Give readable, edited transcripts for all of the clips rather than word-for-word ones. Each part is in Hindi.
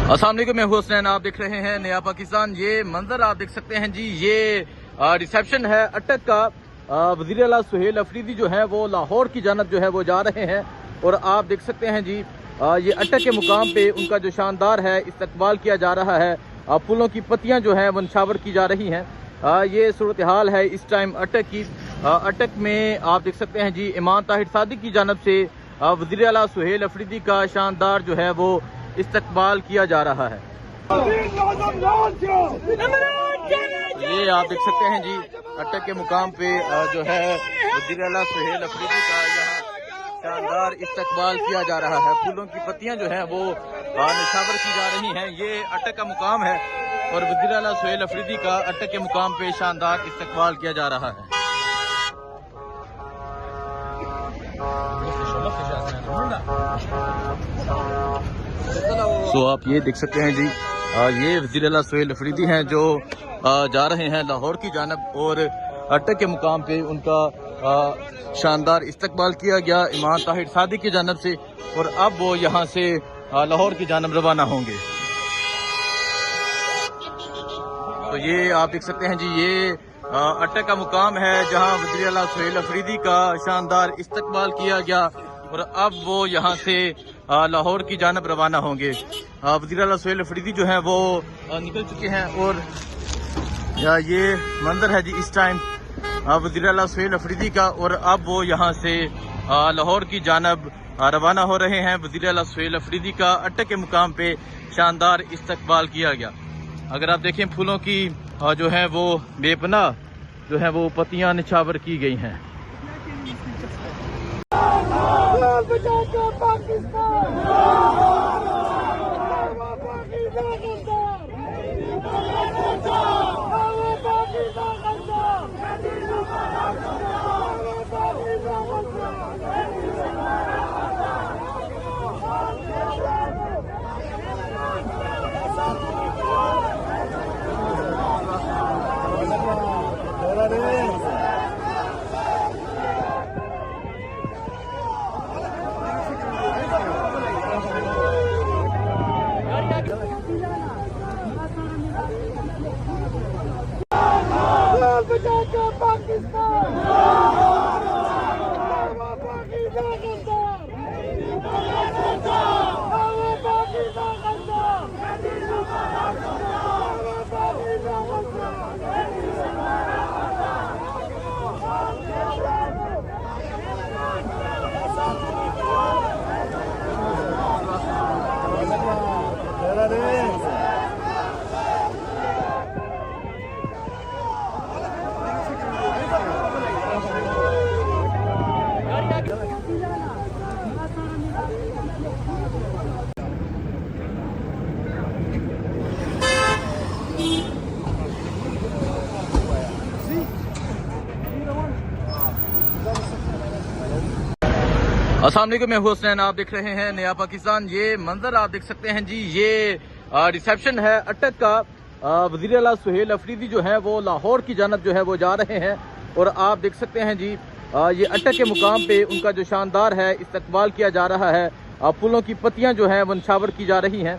अस्सलाम वालेकुम, मैं हुसैन, आप देख रहे हैं नया पाकिस्तान। ये मंजर आप देख सकते हैं जी, ये रिसेप्शन है अटक का। वज़ीर आला सुहेल अफरीदी जो है वो लाहौर की जानब जो है वो जा रहे हैं और आप देख सकते हैं जी ये अटक के मुकाम पे उनका जो शानदार है इस्तकबाल किया जा रहा है। फूलों की पत्तियां जो हैं वो निछावर की जा रही हैं। ये सूरत हाल है इस टाइम अटक की। अटक में आप देख सकते हैं जी इमाम ताहिर सादिक की जानब से वज़ीर आला सुहेल अफरीदी का शानदार जो है वो इस्तकबाल किया जा रहा है। ये आप देख सकते हैं जी अटक के मुकाम पे जो है वज़ीर आला सुहेल अफरीदी का यहाँ शानदार इस्तकबाल किया जा रहा है। फूलों की पत्तियां जो है वो निछावर की जा रही हैं। ये अटक का मुकाम है और वज़ीर आला सुहेल अफरीदी का अटक के मुकाम पे शानदार इस्तकबाल किया जा रहा है। तो आप ये देख सकते हैं जी ये वज़ीर आला सुहेल अफरीदी हैं जो जा रहे हैं लाहौर की जानब और अटक के मुकाम पे उनका शानदार इस्तकबाल किया गया इमाम ताहिर सादिक की जानब से और अब वो यहाँ से लाहौर की जानब रवाना होंगे। तो ये आप देख सकते हैं जी ये अटक का मुकाम है जहाँ वज़ीर आला सुहेल अफरीदी का शानदार इस्तकबाल किया गया और अब वो यहाँ से लाहौर की जानब रवाना होंगे। वज़ीर आला सुहेल अफरीदी जो है वो निकल चुके हैं और ये मंजर है जी इस टाइम वज़ीर आला सुहेल अफरीदी का और अब वो यहाँ से लाहौर की जानब रवाना हो रहे हैं। वज़ीर आला सुहेल अफरीदी का अटक के मुकाम पे शानदार इस्तकबाल किया गया। अगर आप देखें फूलों की जो है वो बेपनाह जो है वो पत्तियां निछावर की गई हैं। अस्सलाम वालेकुम, मैं हुसैन, आप देख रहे हैं नया पाकिस्तान। ये मंजर आप देख सकते हैं जी ये रिसेप्शन है अटक का। वज़ीर आला सुहेल अफरीदी जो है वो लाहौर की जानब जो है वो जा रहे हैं और आप देख सकते हैं जी ये अटक के मुकाम पे उनका जो शानदार है इस्तकबाल किया जा रहा है। फूलों की पत्तियां जो हैं वो निछावर की जा रही हैं।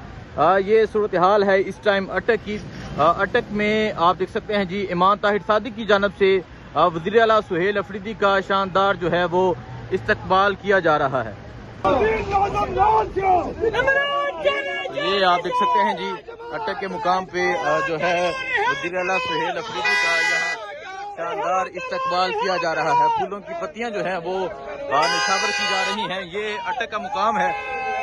ये सूरत हाल है इस टाइम अटक की। अटक में आप देख सकते हैं जी इमाम ताहिर सादिक की जानब से वज़ीर आला सुहेल अफरीदी का शानदार जो है वो इस्तकबाल किया जा रहा है। ये आप देख सकते हैं जी अटक के मुकाम पे जो है वज़ीर आला सुहेल अफरीदी का यहाँ शानदार इस्तकबाल किया जा रहा है। फूलों की पत्तियां जो हैं वो निछावर की जा रही हैं। ये अटक का मुकाम है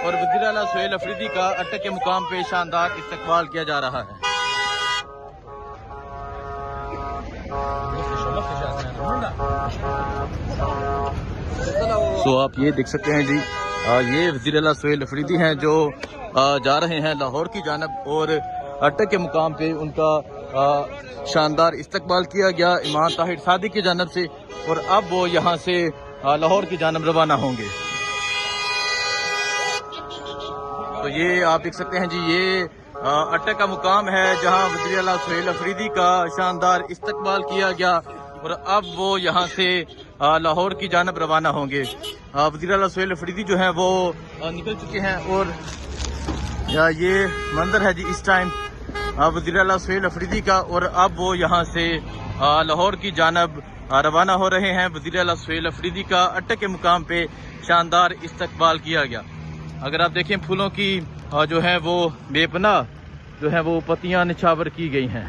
और वज़ीर आला सुहेल अफरीदी का अटक के मुकाम पे शानदार इस्तकबाल किया जा रहा है। तो आप ये देख सकते हैं जी ये वज़ीर आला सुहेल अफरीदी हैं जो जा रहे हैं लाहौर की जानब और अटक के मुकाम पे उनका शानदार इस्तकबाल किया गया इमाम ताहिर सादिक की जानब से और अब वो यहाँ से लाहौर की जानब रवाना होंगे। तो ये आप देख सकते हैं जी ये अटक का मुकाम है जहाँ वज़ीर आला सुहेल अफरीदी का शानदार इस्तकबाल किया गया और अब वो यहाँ से लाहौर की जानब रवाना होंगे। वज़ीर आला सुहेल अफरीदी जो है वो निकल चुके हैं और ये मंजर है जी इस टाइम वज़ीर आला सुहेल अफरीदी का और अब वो यहाँ से लाहौर की जानब रवाना हो रहे हैं। वज़ीर आला सुहेल अफरीदी का अटक के मुकाम पे शानदार इस्तकबाल किया गया। अगर आप देखें फूलों की जो है वो बेपनाह जो है वो पत्तियां निछावर की गई हैं।